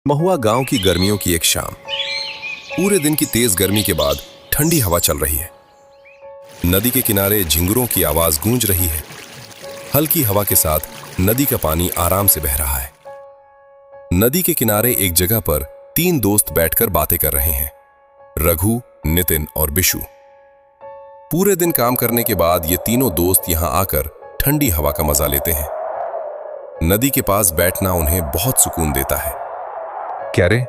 महुआ गांव की गर्मियों की एक शाम। पूरे दिन की तेज गर्मी के बाद ठंडी हवा चल रही है। नदी के किनारे झिंगुरों की आवाज गूंज रही है। हल्की हवा के साथ नदी का पानी आराम से बह रहा है। नदी के किनारे एक जगह पर 3 दोस्त बैठकर बातें कर रहे हैं, रघु, नितिन और बिशु। पूरे दिन काम करने के बाद ये तीनों दोस्त यहां आकर ठंडी हवा का मजा लेते हैं। नदी के पास बैठना उन्हें बहुत सुकून देता है। क्या रे,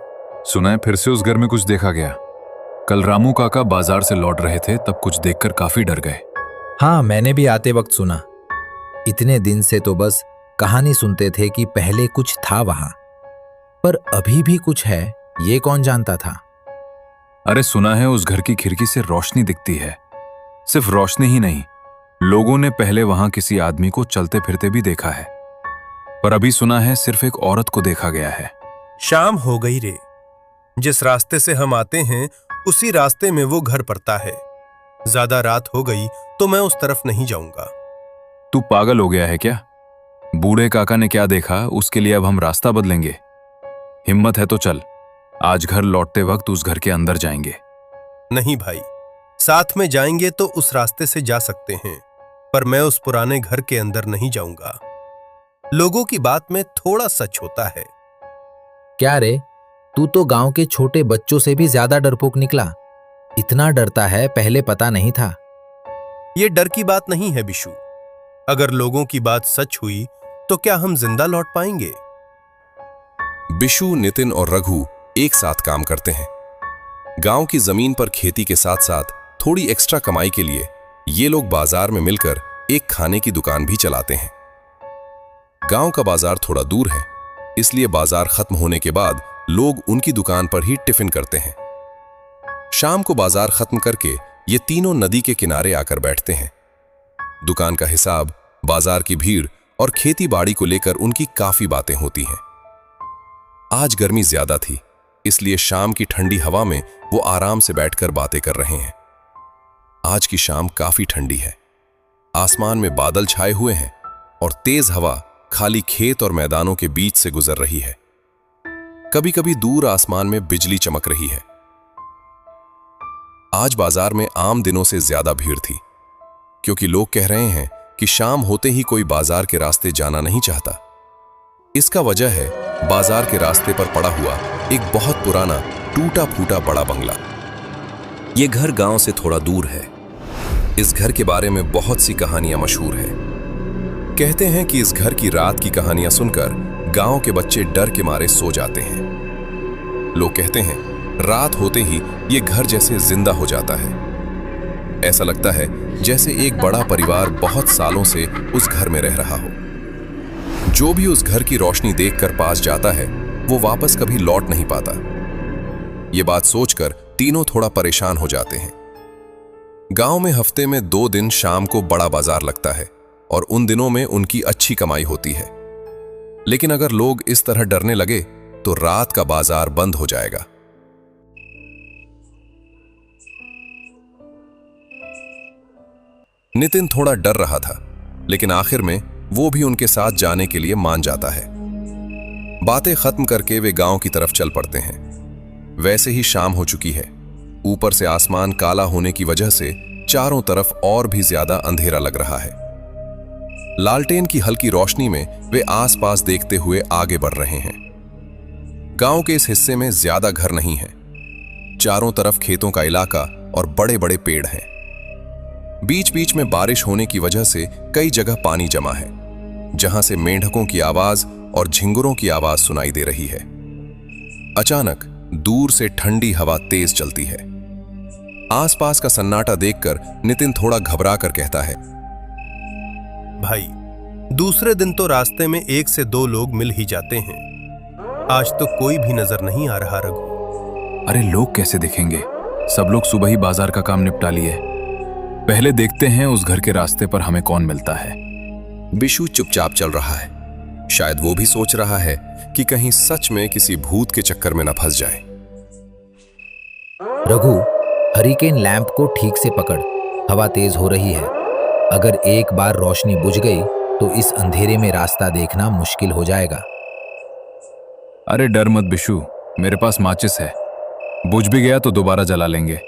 सुना है फिर से उस घर में कुछ देखा गया? कल रामू काका बाजार से लौट रहे थे, तब कुछ देखकर काफी डर गए। हाँ, मैंने भी आते वक्त सुना। इतने दिन से तो बस कहानी सुनते थे कि पहले कुछ था वहां, पर अभी भी कुछ है, ये कौन जानता था। अरे सुना है उस घर की खिड़की से रोशनी दिखती है। सिर्फ रोशनी ही नहीं, लोगों ने पहले वहां किसी आदमी को चलते फिरते भी देखा है, पर अभी सुना है सिर्फ एक औरत को देखा गया है। शाम हो गई रे। जिस रास्ते से हम आते हैं उसी रास्ते में वो घर पड़ता है। ज्यादा रात हो गई तो मैं उस तरफ नहीं जाऊंगा। तू पागल हो गया है क्या? बूढ़े काका ने क्या देखा उसके लिए अब हम रास्ता बदलेंगे? हिम्मत है तो चल, आज घर लौटते वक्त उस घर के अंदर जाएंगे। नहीं भाई, साथ में जाएंगे तो उस रास्ते से जा सकते हैं, पर मैं उस पुराने घर के अंदर नहीं जाऊंगा। लोगों की बात में थोड़ा सच होता है। क्या रे, तू तो गांव के छोटे बच्चों से भी ज्यादा डरपोक निकला। इतना डरता है, पहले पता नहीं था। ये डर की बात नहीं है बिशु। अगर लोगों की बात सच हुई तो क्या हम जिंदा लौट पाएंगे? बिशु, नितिन और रघु एक साथ काम करते हैं। गांव की जमीन पर खेती के साथ साथ थोड़ी एक्स्ट्रा कमाई के लिए ये लोग बाजार में मिलकर एक खाने की दुकान भी चलाते हैं। गांव का बाजार थोड़ा दूर है, इसलिए बाजार खत्म होने के बाद लोग उनकी दुकान पर ही टिफिन करते हैं। शाम को बाजार खत्म करके ये तीनों नदी के किनारे आकर बैठते हैं। दुकान का हिसाब, बाजार की भीड़ और खेती बाड़ी को लेकर उनकी काफी बातें होती हैं। आज गर्मी ज्यादा थी, इसलिए शाम की ठंडी हवा में वो आराम से बैठकर बातें कर रहे हैं। आज की शाम काफी ठंडी है। आसमान में बादल छाए हुए हैं और तेज हवा खाली खेत और मैदानों के बीच से गुजर रही है। कभी कभी दूर आसमान में बिजली चमक रही है। आज बाजार में आम दिनों से ज्यादा भीड़ थी, क्योंकि लोग कह रहे हैं कि शाम होते ही कोई बाजार के रास्ते जाना नहीं चाहता। इसका वजह है बाजार के रास्ते पर पड़ा हुआ एक बहुत पुराना टूटा फूटा बड़ा बंगला। यह घर गांव से थोड़ा दूर है। इस घर के बारे में बहुत सी कहानियां मशहूर हैं। कहते हैं कि इस घर की रात की कहानियां सुनकर गांव के बच्चे डर के मारे सो जाते हैं। लोग कहते हैं रात होते ही ये घर जैसे जिंदा हो जाता है। ऐसा लगता है जैसे एक बड़ा परिवार बहुत सालों से उस घर में रह रहा हो। जो भी उस घर की रोशनी देखकर पास जाता है वो वापस कभी लौट नहीं पाता। ये बात सोचकर तीनों थोड़ा परेशान हो जाते हैं। गांव में हफ्ते में 2 दिन शाम को बड़ा बाजार लगता है और उन दिनों में उनकी अच्छी कमाई होती है। लेकिन अगर लोग इस तरह डरने लगे तो रात का बाजार बंद हो जाएगा। नितिन थोड़ा डर रहा था, लेकिन आखिर में वो भी उनके साथ जाने के लिए मान जाता है। बातें खत्म करके वे गांव की तरफ चल पड़ते हैं। वैसे ही शाम हो चुकी है। ऊपर से आसमान काला होने की वजह से चारों तरफ और भी ज्यादा अंधेरा लग रहा है। लालटेन की हल्की रोशनी में वे आसपास देखते हुए आगे बढ़ रहे हैं। गांव के इस हिस्से में ज्यादा घर नहीं है। चारों तरफ खेतों का इलाका और बड़े बड़े पेड़ हैं। बीच बीच में बारिश होने की वजह से कई जगह पानी जमा है, जहां से मेंढकों की आवाज और झिंगुरों की आवाज सुनाई दे रही है। अचानक दूर से ठंडी हवा तेज चलती है। आसपास का सन्नाटा देखकर नितिन थोड़ा घबरा कर कहता है, भाई, दूसरे दिन तो रास्ते में 1 से 2 लोग मिल ही जाते हैं। आज तो कोई भी नजर नहीं आ रहा रघु। अरे लोग कैसे दिखेंगे? सब लोग सुबह ही बाजार का काम निपटा लिए। पहले देखते हैं उस घर के रास्ते पर हमें कौन मिलता है। बिशु चुपचाप चल रहा है। शायद वो भी सोच रहा है कि कहीं सच में किसी भूत के चक्कर में न फंस जाए। रघु, हरिकेन लैंप को ठीक से पकड़, हवा तेज हो रही है। अगर एक बार रोशनी बुझ गई तो इस अंधेरे में रास्ता देखना मुश्किल हो जाएगा। अरे डर मत बिशु, मेरे पास माचिस है, बुझ भी गया तो दोबारा जला लेंगे।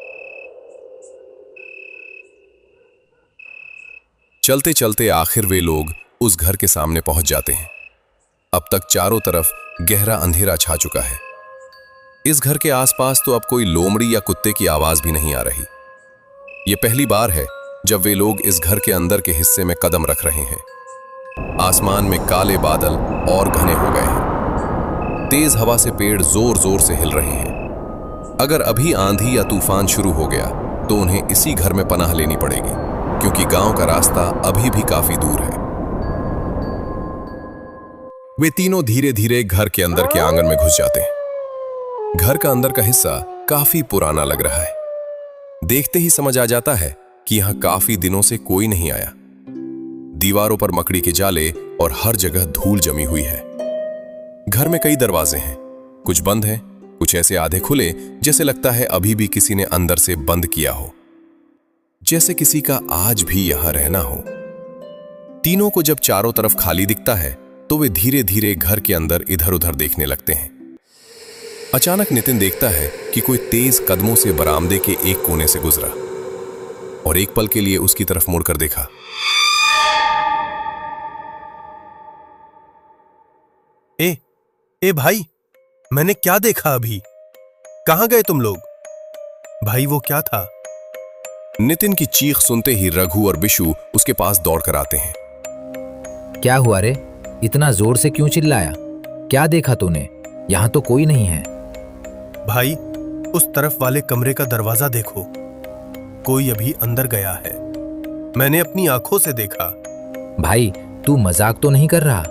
चलते चलते आखिर वे लोग उस घर के सामने पहुंच जाते हैं। अब तक चारों तरफ गहरा अंधेरा छा चुका है। इस घर के आसपास तो अब कोई लोमड़ी या कुत्ते की आवाज भी नहीं आ रही। यह पहली बार है जब वे लोग इस घर के अंदर के हिस्से में कदम रख रहे हैं। आसमान में काले बादल और घने हो गए हैं। तेज हवा से पेड़ जोर जोर से हिल रहे हैं। अगर अभी आंधी या तूफान शुरू हो गया तो उन्हें इसी घर में पनाह लेनी पड़ेगी, क्योंकि गांव का रास्ता अभी भी काफी दूर है। वे तीनों धीरे धीरे घर के अंदर के आंगन में घुस जाते हैं। घर का अंदर का हिस्सा काफी पुराना लग रहा है। देखते ही समझ आ जाता है कि यहां काफी दिनों से कोई नहीं आया। दीवारों पर मकड़ी के जाले और हर जगह धूल जमी हुई है। घर में कई दरवाजे हैं, कुछ बंद हैं, कुछ ऐसे आधे खुले जैसे लगता है अभी भी किसी ने अंदर से बंद किया हो, जैसे किसी का आज भी यहां रहना हो। तीनों को जब चारों तरफ खाली दिखता है तो वे धीरे धीरे घर के अंदर इधर उधर देखने लगते हैं। अचानक नितिन देखता है कि कोई तेज कदमों से बरामदे के एक कोने से गुजरा और एक पल के लिए उसकी तरफ मुड़कर देखा। ए भाई, मैंने क्या देखा अभी? कहां गए तुम लोग? भाई वो क्या था? नितिन की चीख सुनते ही रघु और बिशु उसके पास दौड़कर आते हैं। क्या हुआ रे? इतना जोर से क्यों चिल्लाया? क्या देखा तूने? यहां तो कोई नहीं है। भाई, उस तरफ वाले कमरे का दरवाजा देखो, कोई अभी अंदर गया है। मैंने अपनी आंखों से देखा। भाई, तू मजाक तो नहीं कर रहा?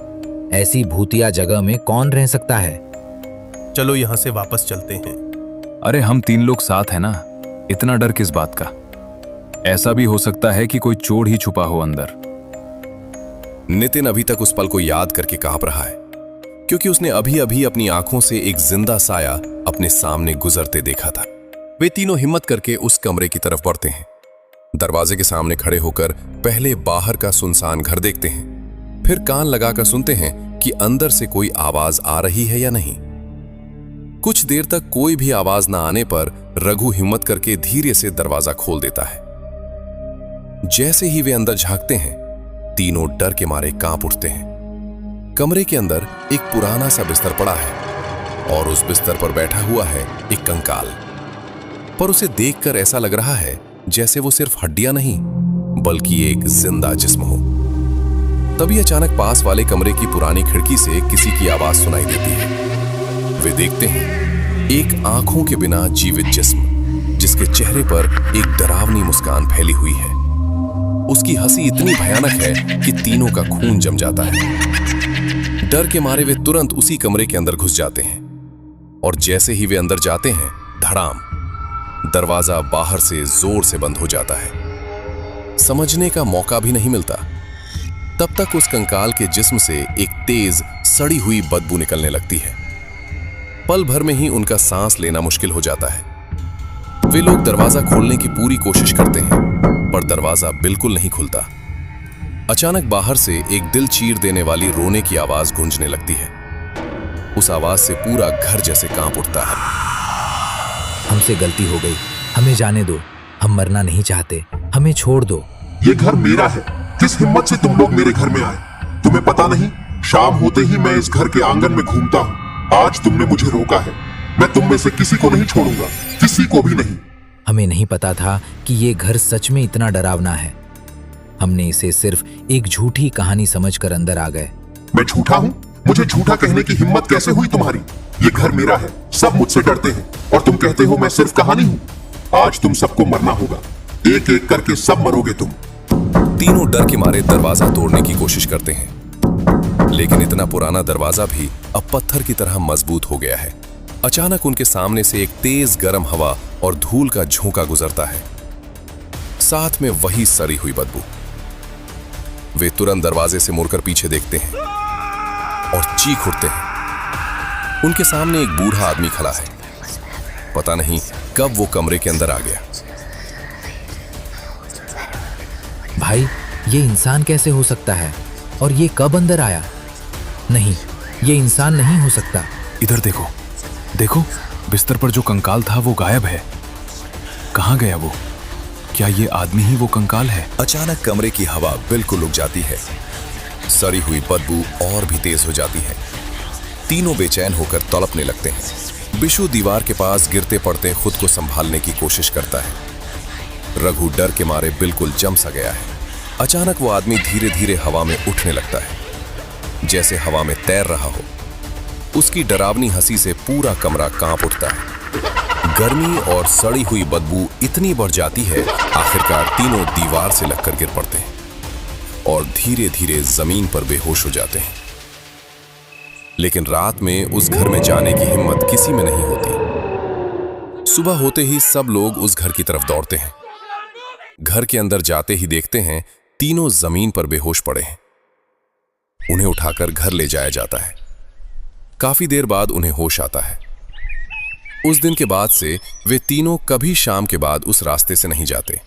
ऐसी भूतिया जगह में कौन रह सकता है? चलो यहां से वापस चलते हैं। अरे हम तीन लोग साथ हैं ना, इतना डर किस बात का? ऐसा भी हो सकता है कि कोई चोर ही छुपा हो अंदर। नितिन अभी तक उस पल को याद करके कांप रहा है, क्योंकि उसने अभी अभी अपनी आंखों से एक जिंदा साया अपने सामने गुजरते देखा था। वे तीनों हिम्मत करके उस कमरे की तरफ बढ़ते हैं। दरवाजे के सामने खड़े होकर पहले बाहर का सुनसान घर देखते हैं, फिर कान लगाकर सुनते हैं कि अंदर से कोई आवाज आ रही है या नहीं। कुछ देर तक कोई भी आवाज ना आने पर रघु हिम्मत करके धीरे से दरवाजा खोल देता है। जैसे ही वे अंदर झांकते हैं, तीनों डर के मारे कांप उठते हैं। कमरे के अंदर एक पुराना सा बिस्तर पड़ा है और उस बिस्तर पर बैठा हुआ है एक कंकाल। पर उसे देखकर ऐसा लग रहा है जैसे वो सिर्फ हड्डियां नहीं, बल्कि एक जिंदा जिस्म हो। तभी अचानक पास वाले कमरे की पुरानी खिड़की से किसी की आवाज सुनाई देती है। वे देखते हैं एक आंखों के बिना जीवित जिस्म, जिसके चेहरे पर एक डरावनी मुस्कान फैली हुई है। उसकी हंसी इतनी भयानक है कि तीनों का खून जम जाता है। डर के मारे वे तुरंत उसी कमरे के अंदर घुस जाते हैं और जैसे ही वे अंदर जाते हैं, धड़ाम, दरवाजा बाहर से जोर से बंद हो जाता है। समझने का मौका भी नहीं मिलता, तब तक उस कंकाल के जिस्म से एक तेज सड़ी हुई बदबू निकलने लगती है। पल भर में ही उनका सांस लेना मुश्किल हो जाता है। वे लोग दरवाजा खोलने की पूरी कोशिश करते हैं, पर दरवाजा बिल्कुल नहीं खुलता। अचानक बाहर से एक दिल चीर देने वाली रोने की आवाज गूंजने लगती है। उस आवाज से पूरा घर जैसे कांप उठता है। हमसे गलती हो गई, हमें जाने दो, हम मरना नहीं चाहते, हमें छोड़ दो। ये घर मेरा है, किस हिम्मत से तुम लोग मेरे घर में आए? तुम्हें पता नहीं, शाम होते ही मैं इस घर के आंगन में घूमता हूँ। आज तुमने मुझे रोका है, मैं तुम में से किसी को नहीं छोड़ूंगा, किसी को भी नहीं। हमें नहीं पता था कि ये घर सच में इतना डरावना है। हमने इसे सिर्फ एक झूठी कहानी समझकर अंदर आ गए। मैं झूठा हूँ? मुझे झूठा कहने की हिम्मत कैसे हुई तुम्हारी? ये घर मेरा है, सब मुझसे डरते हैं और तुम कहते हो मैं सिर्फ कहानी हूँ। आज तुम सबको मरना होगा, एक एक करके सब मरोगे तुम। तीनों डर के मारे दरवाजा तोड़ने की कोशिश करते हैं, लेकिन इतना पुराना दरवाजा भी अब पत्थर की तरह मजबूत हो गया है। अचानक उनके सामने से एक तेज गर्म हवा और धूल का झोंका गुजरता है, साथ में वही सड़ी हुई बदबू। वे तुरंत दरवाजे से मुड़कर पीछे देखते हैं और चीख उठते हैं। उनके सामने एक बूढ़ा आदमी खड़ा है। पता नहीं कब वो कमरे के अंदर आ गया। भाई, ये इंसान कैसे हो सकता है? और ये कब अंदर आया? नहीं, ये इंसान नहीं हो सकता। इधर देखो, देखो, बिस्तर पर जो कंकाल था वो गायब है। कहाँ गया वो? क्या ये आदमी ही वो कंकाल है? अचानक कमरे की हवा बिल्कुल रुक जाती है। सड़ी हुई बदबू और भी तेज हो जाती है। तीनों बेचैन होकर तड़पने लगते हैं। बिशु दीवार के पास गिरते पड़ते खुद को संभालने की कोशिश करता है। रघु डर के मारे बिल्कुल जम सा गया है। अचानक वो आदमी धीरे धीरे हवा में उठने लगता है, जैसे हवा में तैर रहा हो। उसकी डरावनी हंसी से पूरा कमरा कांप उठता है। गर्मी और सड़ी हुई बदबू इतनी बढ़ जाती है, आखिरकार तीनों दीवार से लगकर गिर पड़ते हैं और धीरे धीरे जमीन पर बेहोश हो जाते हैं। लेकिन रात में उस घर में जाने की हिम्मत किसी में नहीं होती। सुबह होते ही सब लोग उस घर की तरफ दौड़ते हैं। घर के अंदर जाते ही देखते हैं तीनों जमीन पर बेहोश पड़े हैं। उन्हें उठाकर घर ले जाया जाता है। काफी देर बाद उन्हें होश आता है। उस दिन के बाद से वे तीनों कभी शाम के बाद उस रास्ते से नहीं जाते।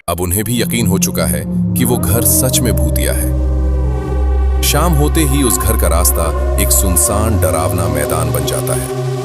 अब उन्हें भी यकीन हो चुका है कि वो घर सच में भूतिया है। शाम होते ही उस घर का रास्ता एक सुनसान डरावना मैदान बन जाता है।